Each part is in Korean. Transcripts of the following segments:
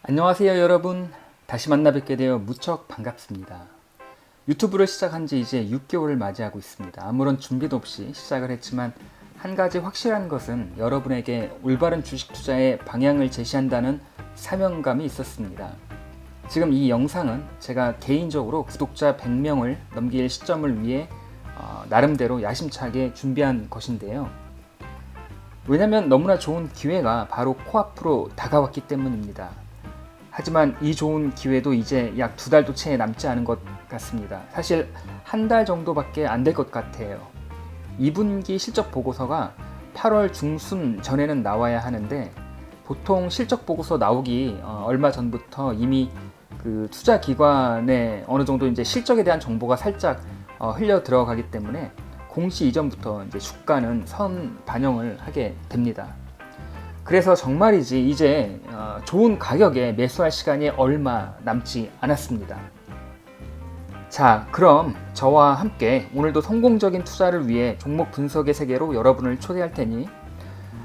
안녕하세요 여러분. 다시 만나 뵙게 되어 무척 반갑습니다. 유튜브를 시작한 지 이제 6개월을 맞이하고 있습니다. 아무런 준비도 없이 시작을 했지만 한 가지 확실한 것은 여러분에게 올바른 주식 투자의 방향을 제시한다는 사명감이 있었습니다. 지금 이 영상은 제가 개인적으로 구독자 100명을 넘길 시점을 위해 나름대로 야심차게 준비한 것인데요. 왜냐면 너무나 좋은 기회가 바로 코앞으로 다가왔기 때문입니다. 하지만 이 좋은 기회도 이제 약 2달도 채 남지 않은 것 같습니다. 사실 한 달 정도밖에 안 될 것 같아요. 2분기 실적 보고서가 8월 중순 전에는 나와야 하는데 보통 실적 보고서 나오기 얼마 전부터 이미 그 투자 기관에 어느 정도 이제 실적에 대한 정보가 살짝 흘려 들어가기 때문에 공시 이전부터 이제 주가는 선 반영을 하게 됩니다. 그래서 정말이지 이제 좋은 가격에 매수할 시간이 얼마 남지 않았습니다. 자, 그럼 저와 함께 오늘도 성공적인 투자를 위해 종목 분석의 세계로 여러분을 초대할 테니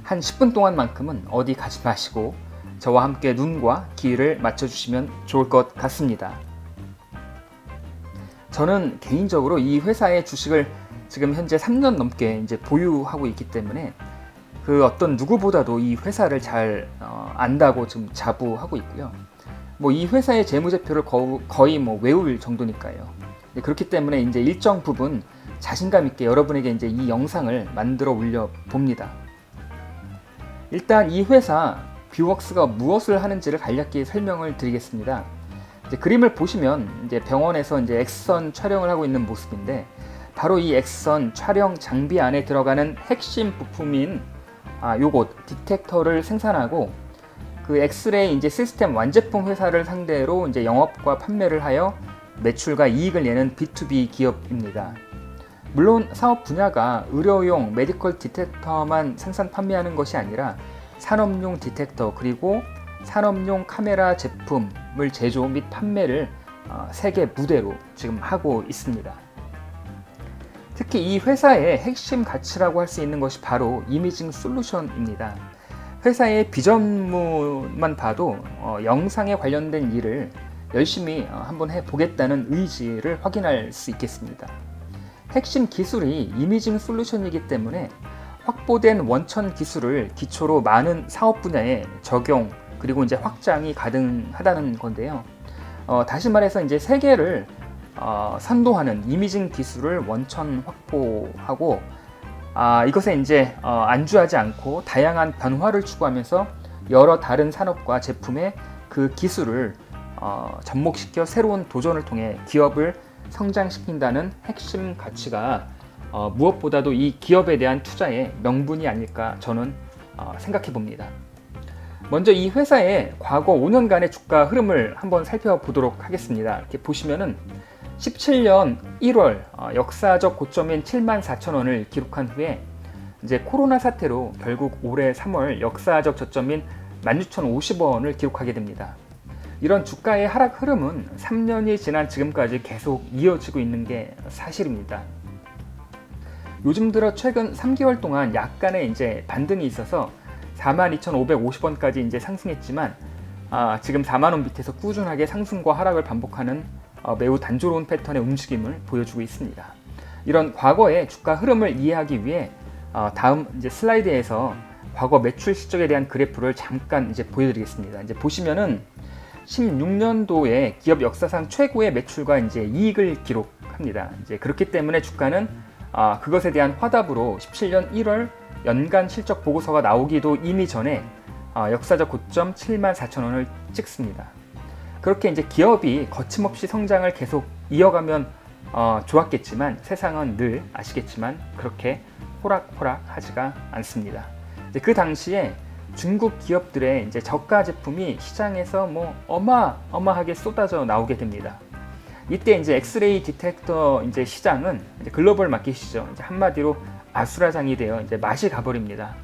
한 10분 동안만큼은 어디 가지 마시고 저와 함께 눈과 귀를 맞춰주시면 좋을 것 같습니다. 저는 개인적으로 이 회사의 주식을 지금 현재 3년 넘게 이제 보유하고 있기 때문에 그 어떤 누구보다도 이 회사를 잘 안다고 지금 자부하고 있고요. 뭐 이 회사의 재무제표를 거의 뭐 외울 정도니까요. 그렇기 때문에 이제 일정 부분 자신감 있게 여러분에게 이제 이 영상을 만들어 올려 봅니다. 일단 이 회사 뷰웍스가 무엇을 하는지를 간략히 설명을 드리겠습니다. 이제 그림을 보시면 이제 병원에서 이제 X선 촬영을 하고 있는 모습인데 바로 이 X선 촬영 장비 안에 들어가는 핵심 부품인 요것 디텍터를 생산하고 그 엑스레이 이제 시스템 완제품 회사를 상대로 이제 영업과 판매를 하여 매출과 이익을 내는 B2B 기업입니다. 물론 사업 분야가 의료용 메디컬 디텍터만 생산 판매하는 것이 아니라 산업용 디텍터 그리고 산업용 카메라 제품을 제조 및 판매를 세계 무대로 지금 하고 있습니다. 특히 이 회사의 핵심 가치라고 할 수 있는 것이 바로 이미징 솔루션입니다. 회사의 비전문만 봐도 영상에 관련된 일을 열심히 한번 해보겠다는 의지를 확인할 수 있겠습니다. 핵심 기술이 이미징 솔루션이기 때문에 확보된 원천 기술을 기초로 많은 사업 분야에 적용 그리고 이제 확장이 가능하다는 건데요. 다시 말해서 이제 세계를 선도하는 이미징 기술을 원천 확보하고 이것에 이제 안주하지 않고 다양한 변화를 추구하면서 여러 다른 산업과 제품의 그 기술을 접목시켜 새로운 도전을 통해 기업을 성장시킨다는 핵심 가치가 무엇보다도 이 기업에 대한 투자의 명분이 아닐까 저는 생각해 봅니다. 먼저 이 회사의 과거 5년간의 주가 흐름을 한번 살펴보도록 하겠습니다. 이렇게 보시면은 17년 1월 역사적 고점인 74,000원을 기록한 후에 이제 코로나 사태로 결국 올해 3월 역사적 저점인 16,050원을 기록하게 됩니다. 이런 주가의 하락 흐름은 3년이 지난 지금까지 계속 이어지고 있는 게 사실입니다. 요즘 들어 최근 3개월 동안 약간의 이제 반등이 있어서 42,550원까지 이제 상승했지만 지금 4만원 밑에서 꾸준하게 상승과 하락을 반복하는 매우 단조로운 패턴의 움직임을 보여주고 있습니다. 이런 과거의 주가 흐름을 이해하기 위해 다음 이제 슬라이드에서 과거 매출 실적에 대한 그래프를 잠깐 이제 보여드리겠습니다. 이제 보시면은 16년도에 기업 역사상 최고의 매출과 이제 이익을 기록합니다. 이제 그렇기 때문에 주가는 그것에 대한 화답으로 17년 1월 연간 실적 보고서가 나오기도 이미 전에 역사적 고점 74,000원을 찍습니다. 그렇게 이제 기업이 거침없이 성장을 계속 이어가면 좋았겠지만 세상은 늘 아시겠지만 그렇게 호락호락하지가 않습니다. 이제 그 당시에 중국 기업들의 이제 저가 제품이 시장에서 뭐 어마어마하게 쏟아져 나오게 됩니다. 이때 이제 엑스레이 디텍터 이제 시장은 이제 글로벌 마켓이죠. 이제 한마디로 아수라장이 되어 이제 맛이 가버립니다.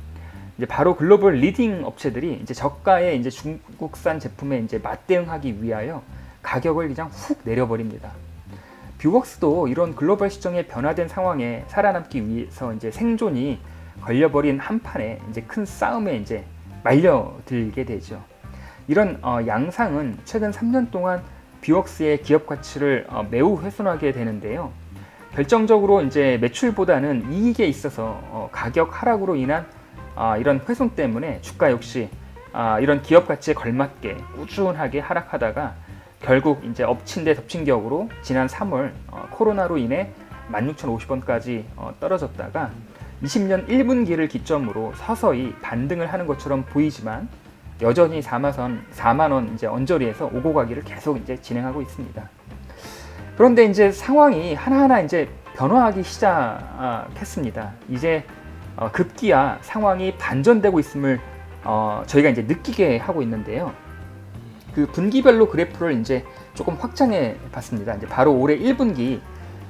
이제 바로 글로벌 리딩 업체들이 이제 저가의 이제 중국산 제품에 이제 맞대응하기 위하여 가격을 그냥 훅 내려버립니다. 뷰웍스도 이런 글로벌 시장의 변화된 상황에 살아남기 위해서 이제 생존이 걸려버린 한판에 이제 큰 싸움에 이제 말려들게 되죠. 이런 양상은 최근 3년 동안 뷰웍스의 기업 가치를 매우 훼손하게 되는데요. 결정적으로 이제 매출보다는 이익에 있어서 가격 하락으로 인한 이런 훼손 때문에 주가 역시 이런 기업 가치에 걸맞게 꾸준하게 하락하다가 결국 이제 엎친 데 덮친 격으로 지난 3월 코로나로 인해 16,050원까지 떨어졌다가 20년 1분기를 기점으로 서서히 반등을 하는 것처럼 보이지만 여전히 4만 원 이제 언저리에서 오고 가기를 계속 이제 진행하고 있습니다. 그런데 이제 상황이 하나하나 이제 변화하기 시작했습니다. 이제 급기야 상황이 반전되고 있음을 저희가 이제 느끼게 하고 있는데요. 그 분기별로 그래프를 이제 조금 확장해 봤습니다. 이제 바로 올해 1분기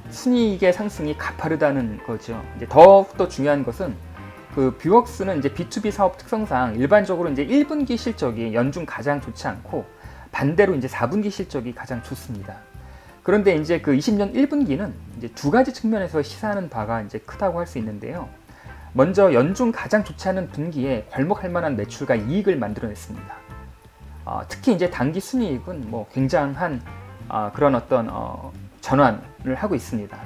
순이익의 상승이 가파르다는 거죠. 이제 더욱더 중요한 것은 그 뷰웍스는 이제 B2B 사업 특성상 일반적으로 이제 1분기 실적이 연중 가장 좋지 않고 반대로 이제 4분기 실적이 가장 좋습니다. 그런데 이제 그 20년 1분기는 이제 두 가지 측면에서 시사하는 바가 이제 크다고 할 수 있는데요. 먼저 연중 가장 좋지 않은 분기에 괄목할 만한 매출과 이익을 만들어냈습니다. 특히 이제 단기 순이익은 뭐 굉장한 그런 어떤 전환을 하고 있습니다.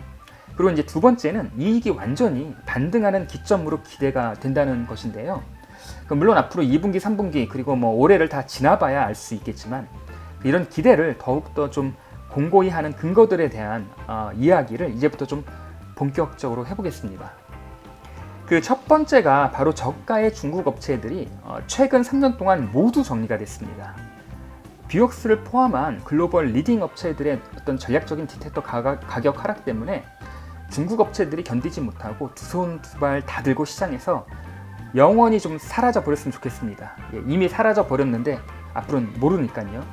그리고 이제 두 번째는 이익이 완전히 반등하는 기점으로 기대가 된다는 것인데요. 물론 앞으로 2분기, 3분기 그리고 뭐 올해를 다 지나봐야 알 수 있겠지만 이런 기대를 더욱더 좀 공고히 하는 근거들에 대한 이야기를 이제부터 좀 본격적으로 해보겠습니다. 그 첫 번째가 바로 저가의 중국 업체들이 최근 3년 동안 모두 정리가 됐습니다. 뷰웍스를 포함한 글로벌 리딩 업체들의 어떤 전략적인 디텍터 가격 하락 때문에 중국 업체들이 견디지 못하고 두 손 두 발 다 들고 시장에서 영원히 좀 사라져 버렸으면 좋겠습니다. 이미 사라져 버렸는데 앞으로는 모르니까요.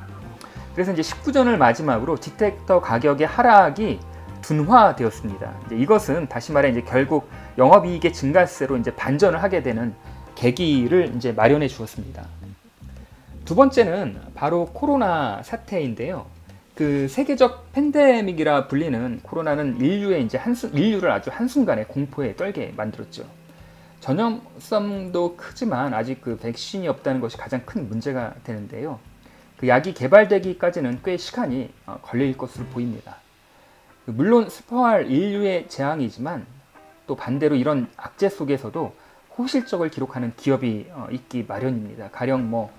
그래서 이제 19전을 마지막으로 디텍터 가격의 하락이 둔화되었습니다. 이것은 다시 말해 이제 결국 영업이익의 증가세로 이제 반전을 하게 되는 계기를 이제 마련해 주었습니다. 두 번째는 바로 코로나 사태인데요. 그 세계적 팬데믹이라 불리는 코로나는 인류를 아주 한순간에 공포에 떨게 만들었죠. 전염성도 크지만 아직 그 백신이 없다는 것이 가장 큰 문제가 되는데요. 그 약이 개발되기까지는 꽤 시간이 걸릴 것으로 보입니다. 물론 슬퍼할 인류의 재앙이지만 또 반대로 이런 악재 속에서도 호실적을 기록하는 기업이 있기 마련입니다. 가령 뭐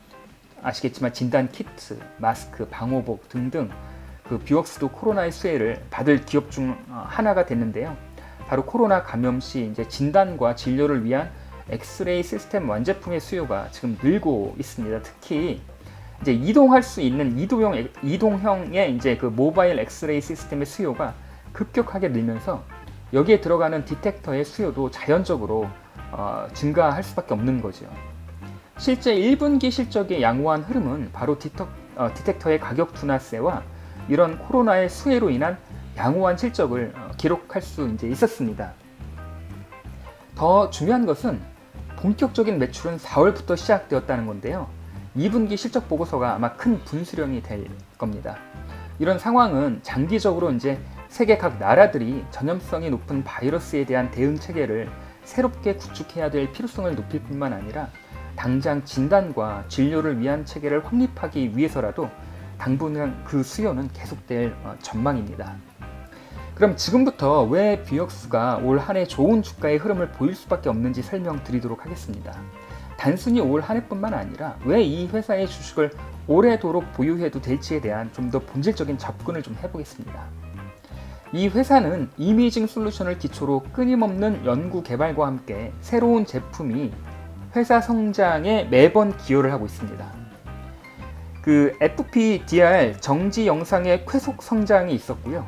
아시겠지만 진단 키트, 마스크, 방호복 등등 그 뷰웍스도 코로나의 수혜를 받을 기업 중 하나가 됐는데요. 바로 코로나 감염 시 이제 진단과 진료를 위한 엑스레이 시스템 완제품의 수요가 지금 늘고 있습니다. 특히 이제 이동할 수 있는 이동형의 이제 그 모바일 엑스레이 시스템의 수요가 급격하게 늘면서 여기에 들어가는 디텍터의 수요도 자연적으로 증가할 수밖에 없는 거죠. 실제 1분기 실적의 양호한 흐름은 바로 디텍터의 가격 둔화세와 이런 코로나의 수혜로 인한 양호한 실적을 기록할 수 이제 있었습니다. 더 중요한 것은 본격적인 매출은 4월부터 시작되었다는 건데요. 2분기 실적 보고서가 아마 큰 분수령이 될 겁니다. 이런 상황은 장기적으로 이제 세계 각 나라들이 전염성이 높은 바이러스에 대한 대응 체계를 새롭게 구축해야 될 필요성을 높일 뿐만 아니라 당장 진단과 진료를 위한 체계를 확립하기 위해서라도 당분간 그 수요는 계속될 전망입니다. 그럼 지금부터 왜 뷰웍스가 올 한 해 좋은 주가의 흐름을 보일 수밖에 없는지 설명드리도록 하겠습니다. 단순히 올 한 해뿐만 아니라 왜 이 회사의 주식을 오래도록 보유해도 될지에 대한 좀 더 본질적인 접근을 좀 해보겠습니다. 이 회사는 이미징 솔루션을 기초로 끊임없는 연구 개발과 함께 새로운 제품이 회사 성장에 매번 기여를 하고 있습니다. 그 FPDR 정지 영상의 쾌속 성장이 있었고요.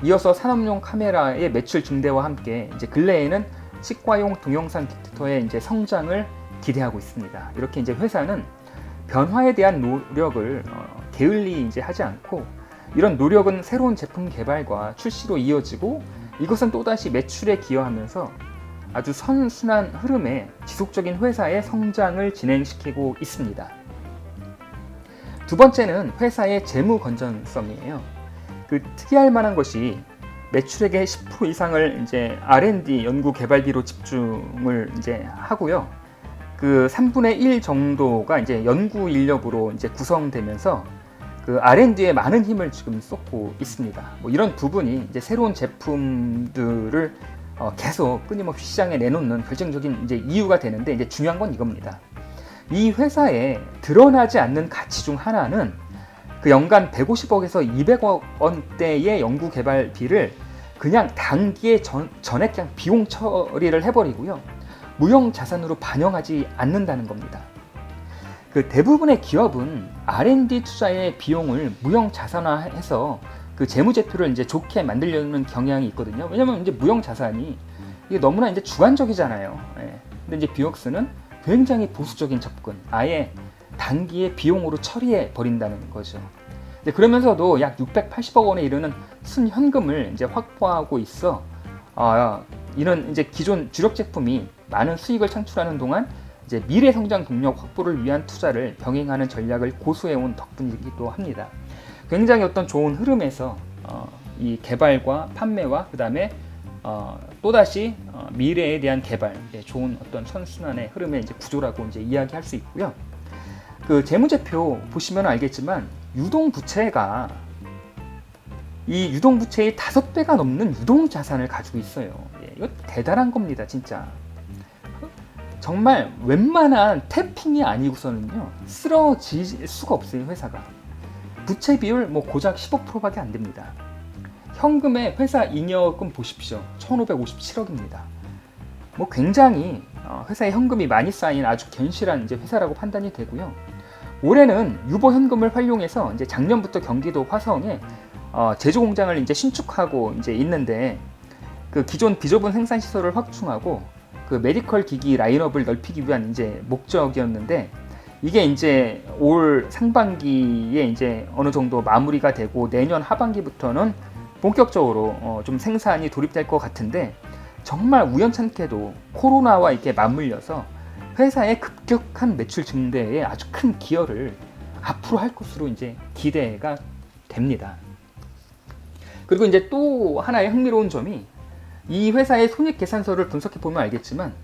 이어서 산업용 카메라의 매출 증대와 함께 이제 근래에는 치과용 동영상 디텍터의 이제 성장을 기대하고 있습니다. 이렇게 이제 회사는 변화에 대한 노력을 게을리 이제 하지 않고 이런 노력은 새로운 제품 개발과 출시로 이어지고 이것은 또다시 매출에 기여하면서 아주 선순환 흐름에 지속적인 회사의 성장을 진행시키고 있습니다. 두 번째는 회사의 재무 건전성이에요. 그 특이할 만한 것이 매출액의 10% 이상을 이제 R&D 연구 개발비로 집중을 이제 하고요. 그 3분의 1 정도가 이제 연구 인력으로 이제 구성되면서 그 R&D에 많은 힘을 지금 쏟고 있습니다. 뭐 이런 부분이 이제 새로운 제품들을 계속 끊임없이 시장에 내놓는 결정적인 이제 이유가 되는데, 이제 중요한 건 이겁니다. 이 회사에 드러나지 않는 가치 중 하나는 그 연간 150억에서 200억 원대의 연구 개발비를 그냥 단기에 전액 그냥 비용 처리를 해버리고요, 무형 자산으로 반영하지 않는다는 겁니다. 그 대부분의 기업은 R&D 투자의 비용을 무형 자산화해서 그 재무제표를 이제 좋게 만들려는 경향이 있거든요. 왜냐면 이제 무형 자산이 이게 너무나 이제 주관적이잖아요. 예. 근데 이제 뷰옥스는 굉장히 보수적인 접근, 아예 단기에 비용으로 처리해 버린다는 거죠. 그러면서도 약 680억 원에 이르는 순현금을 이제 확보하고 있어 이런 이제 기존 주력 제품이 많은 수익을 창출하는 동안 이제 미래 성장 동력 확보를 위한 투자를 병행하는 전략을 고수해온 덕분이기도 합니다. 굉장히 어떤 좋은 흐름에서 이 개발과 판매와 그 다음에 또다시 미래에 대한 개발, 좋은 어떤 선순환의 흐름의 이제 구조라고 이제 이야기할 수 있고요. 그 재무제표 보시면 알겠지만 유동부채가 이 유동부채의 5배가 넘는 유동자산을 가지고 있어요. 이거 대단한 겁니다, 진짜. 정말 웬만한 태핑이 아니고서는요 쓰러질 수가 없어요, 회사가. 부채 비율 뭐 고작 15%밖에 안 됩니다. 현금의 회사 잉여금 보십시오. 1,557억입니다. 뭐 굉장히 회사에 현금이 많이 쌓인 아주 견실한 이제 회사라고 판단이 되고요. 올해는 유보 현금을 활용해서 이제 작년부터 경기도 화성에 제조 공장을 이제 신축하고 이제 있는데, 그 기존 비좁은 생산 시설을 확충하고 그 메디컬 기기 라인업을 넓히기 위한 이제 목적이었는데, 이게 이제 올 상반기에 이제 어느 정도 마무리가 되고 내년 하반기부터는 본격적으로 좀 생산이 돌입될 것 같은데, 정말 우연찮게도 코로나와 이렇게 맞물려서 회사의 급격한 매출 증대에 아주 큰 기여를 앞으로 할 것으로 이제 기대가 됩니다. 그리고 이제 또 하나의 흥미로운 점이, 이 회사의 손익계산서를 분석해 보면 알겠지만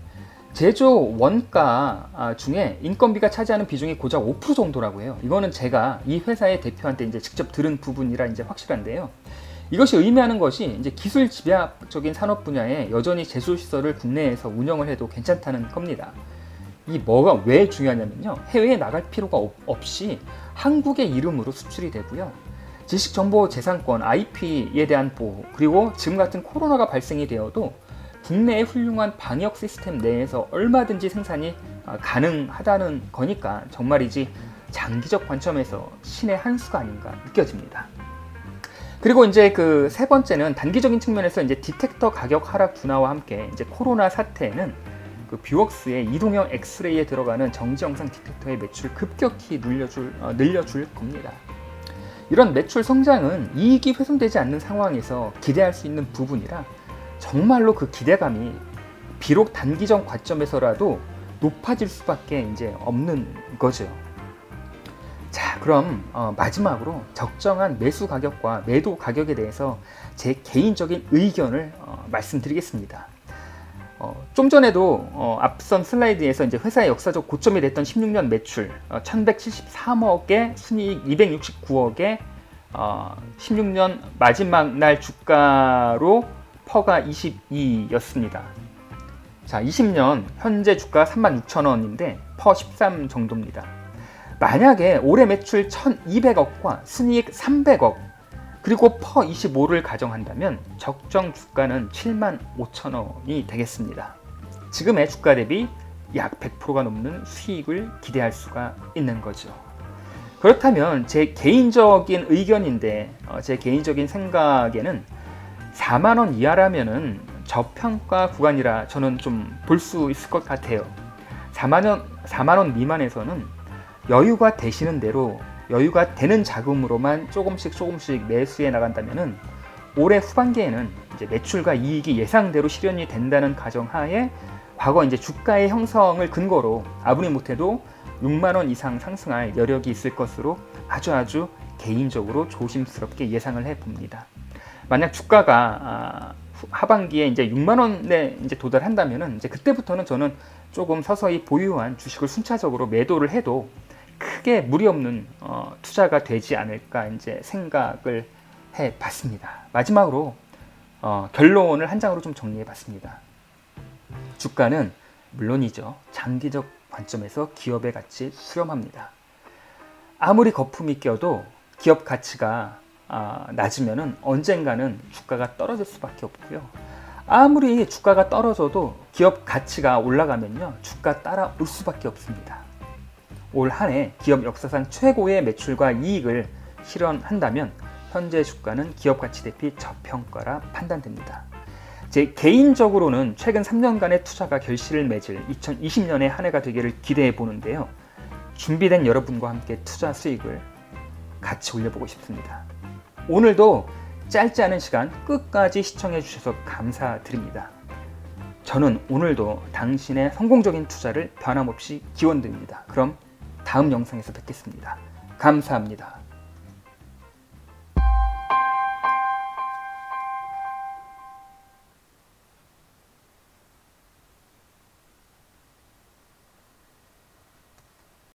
제조 원가 중에 인건비가 차지하는 비중이 고작 5% 정도라고 해요. 이거는 제가 이 회사의 대표한테 이제 직접 들은 부분이라 이제 확실한데요. 이것이 의미하는 것이 이제 기술 집약적인 산업 분야에 여전히 제조 시설을 국내에서 운영을 해도 괜찮다는 겁니다. 이 뭐가 왜 중요하냐면요, 해외에 나갈 필요가 없이 한국의 이름으로 수출이 되고요, 지식정보재산권 IP에 대한 보호, 그리고 지금 같은 코로나가 발생이 되어도 국내의 훌륭한 방역 시스템 내에서 얼마든지 생산이 가능하다는 거니까 정말이지 장기적 관점에서 신의 한 수가 아닌가 느껴집니다. 그리고 이제 그 세 번째는 단기적인 측면에서 이제 디텍터 가격 하락 둔화와 함께 이제 코로나 사태에는 그 뷰옥스의 이동형 엑스레이에 들어가는 정지 영상 디텍터의 매출 급격히 늘려줄 겁니다. 이런 매출 성장은 이익이 훼손되지 않는 상황에서 기대할 수 있는 부분이라 정말로 그 기대감이 비록 단기적 관점에서라도 높아질 수밖에 이제 없는 거죠. 자, 그럼 마지막으로 적정한 매수 가격과 매도 가격에 대해서 제 개인적인 의견을 말씀드리겠습니다. 좀 전에도 앞선 슬라이드에서 이제 회사의 역사적 고점이 됐던 16년 매출 1173억에 순이익 269억에 16년 마지막 날 주가로 퍼가 22였습니다. 자, 20년 현재 주가 36,000원인데 퍼 13 정도입니다. 만약에 올해 매출 1,200억과 순이익 300억 그리고 퍼 25를 가정한다면 적정 주가는 75,000원이 되겠습니다. 지금의 주가 대비 약 100%가 넘는 수익을 기대할 수가 있는 거죠. 그렇다면 제 개인적인 의견인데 제 개인적인 생각에는 4만원 이하라면은 저평가 구간이라 저는 좀 볼 수 있을 것 같아요. 4만원 미만에서는 여유가 되시는 대로 여유가 되는 자금으로만 조금씩 매수해 나간다면은 올해 후반기에는 이제 매출과 이익이 예상대로 실현이 된다는 가정하에 과거 이제 주가의 형성을 근거로 아무리 못해도 6만 원 이상 상승할 여력이 있을 것으로 아주 개인적으로 조심스럽게 예상을 해 봅니다. 만약 주가가 하반기에 이제 6만 원에 이제 도달한다면은 이제 그때부터는 저는 조금 서서히 보유한 주식을 순차적으로 매도를 해도 크게 무리 없는 투자가 되지 않을까 이제 생각을 해봤습니다. 마지막으로 결론을 한 장으로 좀 정리해봤습니다. 주가는 물론이죠. 장기적 관점에서 기업의 가치 수렴합니다. 아무리 거품이 껴도 기업 가치가 낮으면은 언젠가는 주가가 떨어질 수밖에 없고요. 아무리 주가가 떨어져도 기업 가치가 올라가면요, 주가 따라올 수밖에 없습니다. 올 한 해 기업 역사상 최고의 매출과 이익을 실현한다면 현재 주가는 기업 가치 대비 저평가라 판단됩니다. 제 개인적으로는 최근 3년간의 투자가 결실을 맺을 2020년의 한 해가 되기를 기대해 보는데요. 준비된 여러분과 함께 투자 수익을 같이 올려보고 싶습니다. 오늘도 짧지 않은 시간 끝까지 시청해 주셔서 감사드립니다. 저는 오늘도 당신의 성공적인 투자를 변함없이 기원드립니다. 그럼 다음 영상에서 뵙겠습니다. 감사합니다.